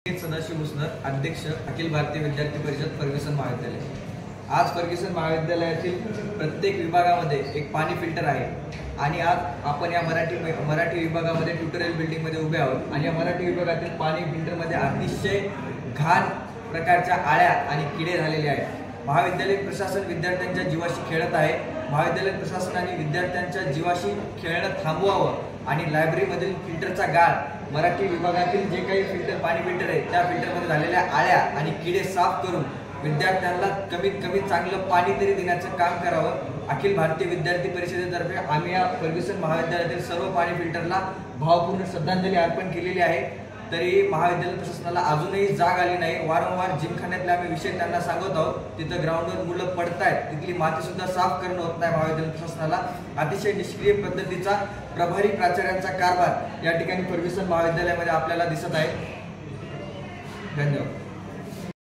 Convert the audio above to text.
सदाशिव मुसनर, अध्यक्ष अखिल भारतीय विद्यार्थी परिषद फर्ग्युसन महाविद्यालय। आज फर्ग्युसन महाविद्यालयातील प्रत्येक विभागामध्ये एक पाणी फिल्टर आहे आणि आज आपण या मराठी विभागामध्ये ट्युटोरियल बिल्डिंगमध्ये उभे आहोत आणि या मराठी विभागातील पाणी फिल्टरमध्ये अतिशय घाण प्रकारच्या आळ्या आणि किडे झालेले आहेत। महाविद्यालय प्रशासन विद्यार्थ्यांच्या जीवाशी खेळत आहे। महाविद्यालय प्रशासनाने विद्यार्थ्यांच्या जीवाशी खेळणं थांबवावं आणि लायब्ररीमधील फिल्टरचा गाळ मराठी विभागातील जे काही पाणी फिल्टर आहे त्या फिल्टरमध्ये झालेल्या आळ्या आणि किडे साफ करून विद्यार्थ्यांना कमीत कमी चांगलं पाणी तरी देण्याचं काम करावं। अखिल भारतीय विद्यार्थी परिषदेतर्फे आम्ही या फर्ग्युसन महाविद्यालयातील सर्व पाणी फिल्टरला भावपूर्ण श्रद्धांजली अर्पण केलेली आहे। तरी महाविद्यालय प्रशासनाला अजूनही जाग आली नाही। वारंवार जिमखान्यातले आम्ही विषय त्यांना सांगत आहोत, तिथं ग्राउंडवर मुलं पडतायत, तिथली माती सुद्धा साफ करणं होत नाही। महाविद्यालय प्रशासनाला अतिशय निष्क्रिय पद्धतीचा प्रभारी प्राचार्यांचा कारभार या ठिकाणी फर्ग्युसन महाविद्यालयामध्ये आपल्याला दिसत आहे। धन्यवाद।